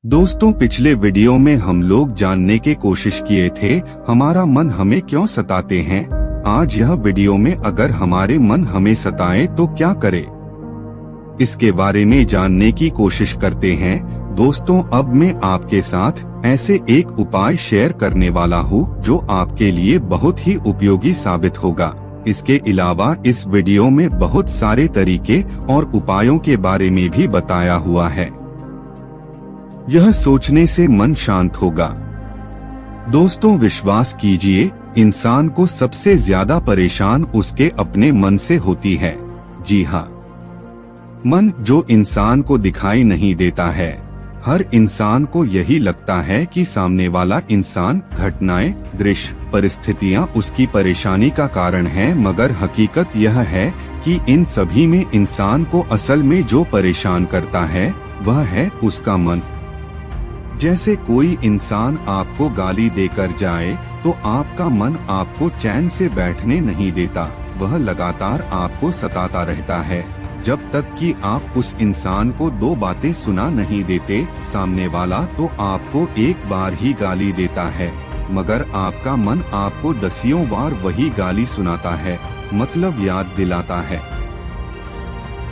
दोस्तों, पिछले वीडियो में हम लोग जानने की कोशिश किए थे हमारा मन हमें क्यों सताते हैं। आज यह वीडियो में अगर हमारे मन हमें सताए तो क्या करें, इसके बारे में जानने की कोशिश करते हैं। दोस्तों, अब मैं आपके साथ ऐसे एक उपाय शेयर करने वाला हूँ जो आपके लिए बहुत ही उपयोगी साबित होगा। इसके अलावा इस वीडियो में बहुत सारे तरीके और उपायों के बारे में भी बताया हुआ है। यह सोचने से मन शांत होगा। दोस्तों, विश्वास कीजिए, इंसान को सबसे ज्यादा परेशान उसके अपने मन से होती है। जी हाँ, मन जो इंसान को दिखाई नहीं देता है। हर इंसान को यही लगता है कि सामने वाला इंसान, घटनाएं, दृश्य, परिस्थितियां उसकी परेशानी का कारण है, मगर हकीकत यह है कि इन सभी में इंसान को असल में जो परेशान करता है वह है उसका मन। जैसे कोई इंसान आपको गाली देकर जाए तो आपका मन आपको चैन से बैठने नहीं देता, वह लगातार आपको सताता रहता है जब तक कि आप उस इंसान को दो बातें सुना नहीं देते। सामने वाला तो आपको एक बार ही गाली देता है, मगर आपका मन आपको दसियों बार वही गाली सुनाता है, मतलब याद दिलाता है,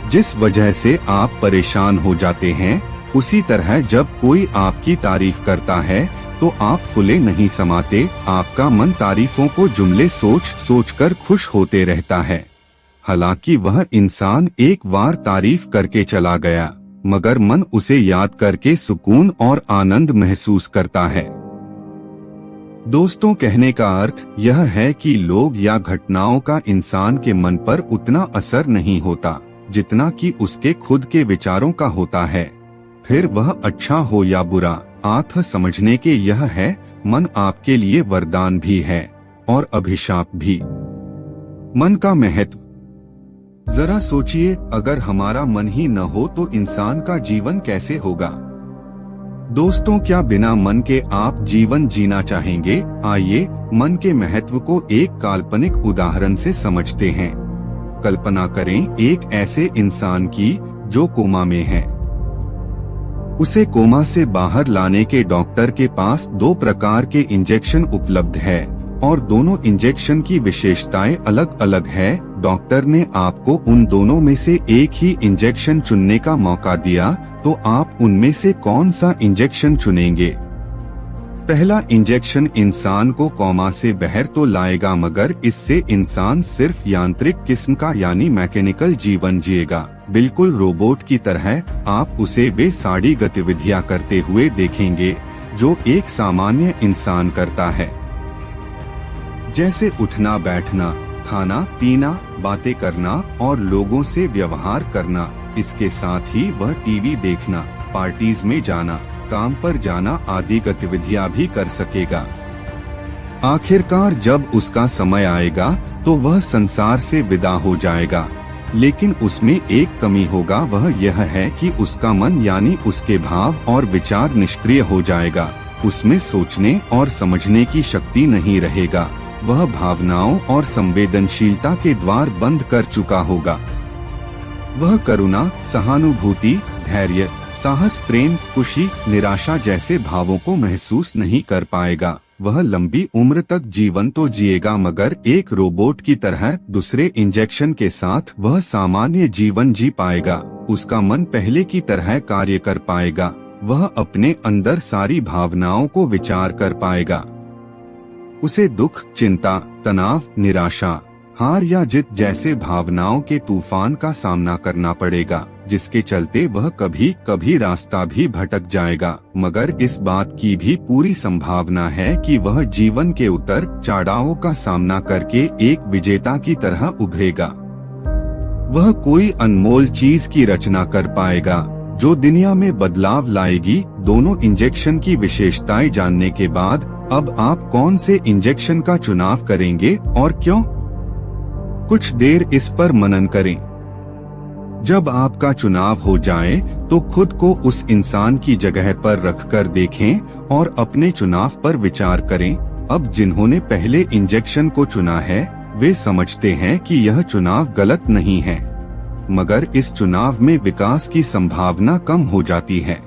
जिस वजह से आप परेशान हो जाते हैं। उसी तरह जब कोई आपकी तारीफ करता है तो आप फुले नहीं समाते, आपका मन तारीफों को जुमले सोच सोच कर खुश होते रहता है। हालांकि वह इंसान एक बार तारीफ करके चला गया, मगर मन उसे याद करके सुकून और आनंद महसूस करता है। दोस्तों, कहने का अर्थ यह है कि लोग या घटनाओं का इंसान के मन पर उतना असर नहीं होता जितना कि उसके खुद के विचारों का होता है। फिर वह अच्छा हो या बुरा, आत्म समझने के यह है, मन आपके लिए वरदान भी है और अभिशाप भी। मन का महत्व जरा सोचिए, अगर हमारा मन ही न हो तो इंसान का जीवन कैसे होगा। दोस्तों, क्या बिना मन के आप जीवन जीना चाहेंगे? आइए मन के महत्व को एक काल्पनिक उदाहरण से समझते हैं। कल्पना करें एक ऐसे इंसान की जो कोमा में है। उसे कोमा से बाहर लाने के डॉक्टर के पास दो प्रकार के इंजेक्शन उपलब्ध है और दोनों इंजेक्शन की विशेषताएं अलग अलग है। डॉक्टर ने आपको उन दोनों में से एक ही इंजेक्शन चुनने का मौका दिया, तो आप उनमें से कौन सा इंजेक्शन चुनेंगे? पहला इंजेक्शन इंसान को कोमा से बाहर तो लाएगा, मगर इससे इंसान सिर्फ यांत्रिक किस्म का यानी मैकेनिकल जीवन जिएगा, बिल्कुल रोबोट की तरह। आप उसे वे सारी गतिविधियां करते हुए देखेंगे जो एक सामान्य इंसान करता है, जैसे उठना बैठना, खाना पीना, बातें करना और लोगों से व्यवहार करना। इसके साथ ही वह टीवी देखना, पार्टीज में जाना, काम पर जाना आदि गतिविधियां भी कर सकेगा। आखिरकार जब उसका समय आएगा तो वह संसार से विदा हो जाएगा, लेकिन उसमें एक कमी होगा, वह यह है कि उसका मन यानी उसके भाव और विचार निष्क्रिय हो जाएगा। उसमें सोचने और समझने की शक्ति नहीं रहेगा, वह भावनाओं और संवेदनशीलता के द्वार बंद कर चुका होगा। वह करुणा, सहानुभूति, धैर्य, साहस, प्रेम, खुशी, निराशा जैसे भावों को महसूस नहीं कर पाएगा। वह लंबी उम्र तक जीवन तो जिएगा, मगर एक रोबोट की तरह। दूसरे इंजेक्शन के साथ वह सामान्य जीवन जी पाएगा, उसका मन पहले की तरह कार्य कर पाएगा, वह अपने अंदर सारी भावनाओं को विचार कर पाएगा। उसे दुख, चिंता, तनाव, निराशा, हार या जीत जैसे भावनाओं के तूफान का सामना करना पड़ेगा, जिसके चलते वह कभी कभी रास्ता भी भटक जाएगा, मगर इस बात की भी पूरी संभावना है कि वह जीवन के उतार चढ़ावों का सामना करके एक विजेता की तरह उभरेगा। वह कोई अनमोल चीज की रचना कर पाएगा जो दुनिया में बदलाव लाएगी। दोनों इंजेक्शन की विशेषताएं जानने के बाद अब आप कौन से इंजेक्शन का चुनाव करेंगे और क्यों? कुछ देर इस पर मनन करें। जब आपका चुनाव हो जाए तो खुद को उस इंसान की जगह पर रखकर देखें और अपने चुनाव पर विचार करें। अब जिन्होंने पहले इंजेक्शन को चुना है वे समझते हैं कि यह चुनाव गलत नहीं है, मगर इस चुनाव में विकास की संभावना कम हो जाती है।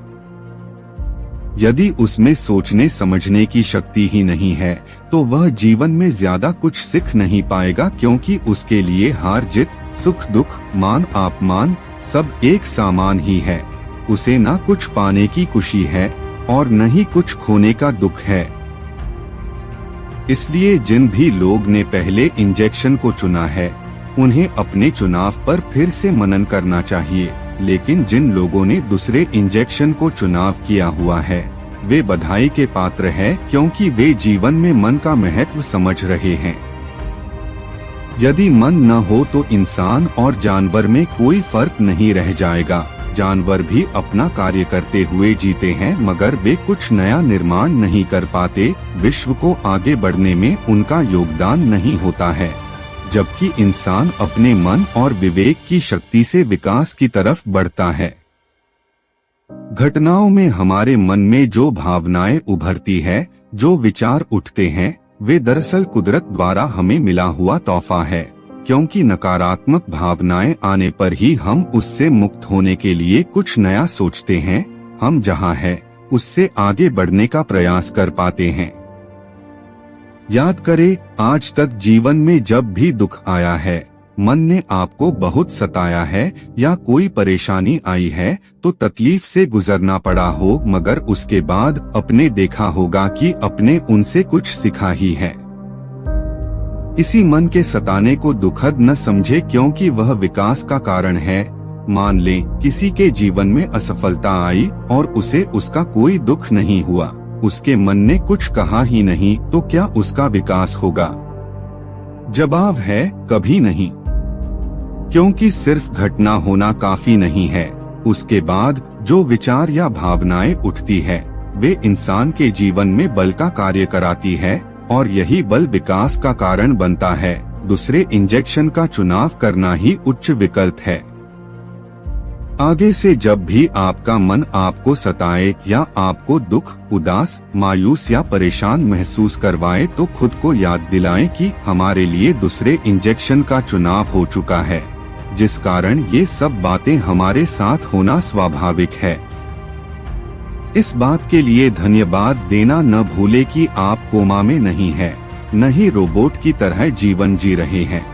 यदि उसमें सोचने समझने की शक्ति ही नहीं है तो वह जीवन में ज्यादा कुछ सीख नहीं पाएगा, क्योंकि उसके लिए हार जीत, सुख दुख, मान अपमान सब एक समान ही है। उसे ना कुछ पाने की खुशी है और न ही कुछ खोने का दुख है। इसलिए जिन भी लोग ने पहले इंजेक्शन को चुना है उन्हें अपने चुनाव पर फिर से मनन करना चाहिए, लेकिन जिन लोगों ने दूसरे इंजेक्शन को चुनाव किया हुआ है वे बधाई के पात्र हैं, क्योंकि वे जीवन में मन का महत्व समझ रहे हैं। यदि मन न हो तो इंसान और जानवर में कोई फर्क नहीं रह जाएगा। जानवर भी अपना कार्य करते हुए जीते हैं, मगर वे कुछ नया निर्माण नहीं कर पाते, विश्व को आगे बढ़ने में उनका योगदान नहीं होता है। जबकि इंसान अपने मन और विवेक की शक्ति से विकास की तरफ बढ़ता है। घटनाओं में हमारे मन में जो भावनाएं उभरती है, जो विचार उठते हैं, वे दरअसल कुदरत द्वारा हमें मिला हुआ तोहफा है, क्योंकि नकारात्मक भावनाएं आने पर ही हम उससे मुक्त होने के लिए कुछ नया सोचते हैं। हम जहां हैं उससे आगे बढ़ने का प्रयास कर पाते हैं। याद करें, आज तक जीवन में जब भी दुख आया है, मन ने आपको बहुत सताया है या कोई परेशानी आई है तो तकलीफ से गुजरना पड़ा हो, मगर उसके बाद अपने देखा होगा कि अपने उनसे कुछ सीखा ही है। इसी मन के सताने को दुखद न समझे, क्योंकि वह विकास का कारण है। मान लें किसी के जीवन में असफलता आई और उसे उसका कोई दुख नहीं हुआ, उसके मन ने कुछ कहा ही नहीं, तो क्या उसका विकास होगा? जवाब है कभी नहीं, क्योंकि सिर्फ घटना होना काफी नहीं है। उसके बाद जो विचार या भावनाएं उठती है वे इंसान के जीवन में बल का कार्य कराती है, और यही बल विकास का कारण बनता है। दूसरे इंजेक्शन का चुनाव करना ही उच्च विकल्प है। आगे से जब भी आपका मन आपको सताए या आपको दुख, उदास, मायूस या परेशान महसूस करवाए तो खुद को याद दिलाएं कि हमारे लिए दूसरे इंजेक्शन का चुनाव हो चुका है, जिस कारण ये सब बातें हमारे साथ होना स्वाभाविक है। इस बात के लिए धन्यवाद देना न भूले कि आप कोमा में नहीं है, न ही रोबोट की तरह जीवन जी रहे हैं।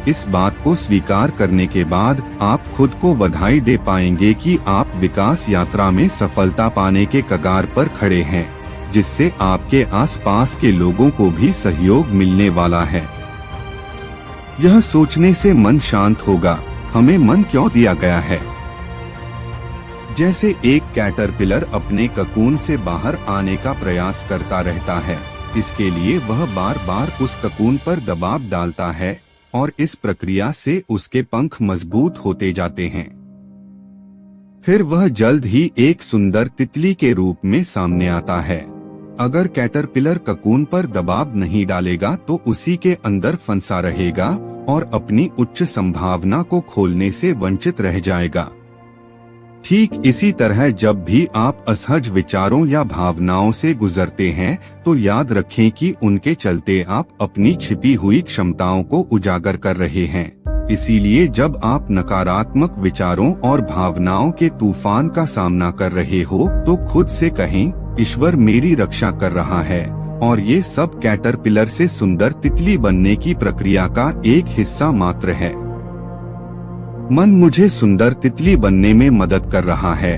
इस बात को स्वीकार करने के बाद आप खुद को बधाई दे पाएंगे कि आप विकास यात्रा में सफलता पाने के कगार पर खड़े हैं, जिससे आपके आसपास के लोगों को भी सहयोग मिलने वाला है। यह सोचने से मन शांत होगा, हमें मन क्यों दिया गया है। जैसे एक कैटरपिलर अपने ककून से बाहर आने का प्रयास करता रहता है, इसके लिए वह बार बार उस ककून पर दबाव डालता है और इस प्रक्रिया से उसके पंख मजबूत होते जाते हैं। फिर वह जल्द ही एक सुंदर तितली के रूप में सामने आता है। अगर कैटरपिलर ककून पर दबाव नहीं डालेगा तो उसी के अंदर फंसा रहेगा और अपनी उच्च संभावना को खोलने से वंचित रह जाएगा। ठीक इसी तरह जब भी आप असहज विचारों या भावनाओं से गुजरते हैं तो याद रखें कि उनके चलते आप अपनी छिपी हुई क्षमताओं को उजागर कर रहे हैं। इसीलिए जब आप नकारात्मक विचारों और भावनाओं के तूफान का सामना कर रहे हो तो खुद से कहें, ईश्वर मेरी रक्षा कर रहा है और ये सब कैटरपिलर से सुंदर तितली बनने की प्रक्रिया का एक हिस्सा मात्र है। मन मुझे सुंदर तितली बनने में मदद कर रहा है।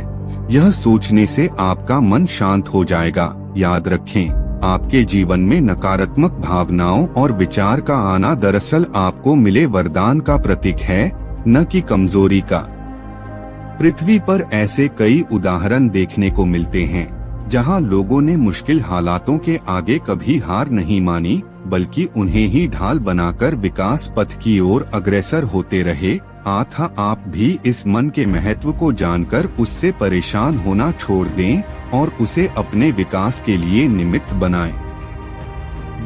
यह सोचने से आपका मन शांत हो जाएगा। याद रखें, आपके जीवन में नकारात्मक भावनाओं और विचार का आना दरअसल आपको मिले वरदान का प्रतीक है, न कि कमजोरी का। पृथ्वी पर ऐसे कई उदाहरण देखने को मिलते हैं जहां लोगों ने मुश्किल हालातों के आगे कभी हार नहीं मानी, बल्कि उन्हें ही ढाल बनाकर विकास पथ की ओर अग्रसर होते रहे। आप भी इस मन के महत्व को जानकर उससे परेशान होना छोड़ दें और उसे अपने विकास के लिए निमित्त बनाएं।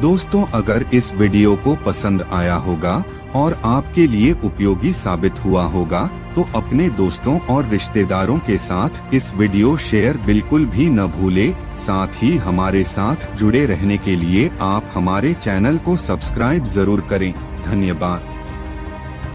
दोस्तों, अगर इस वीडियो को पसंद आया होगा और आपके लिए उपयोगी साबित हुआ होगा तो अपने दोस्तों और रिश्तेदारों के साथ इस वीडियो शेयर बिल्कुल भी न भूलें। साथ ही हमारे साथ जुड़े रहने के लिए आप हमारे चैनल को सब्सक्राइब जरूर करें। धन्यवाद।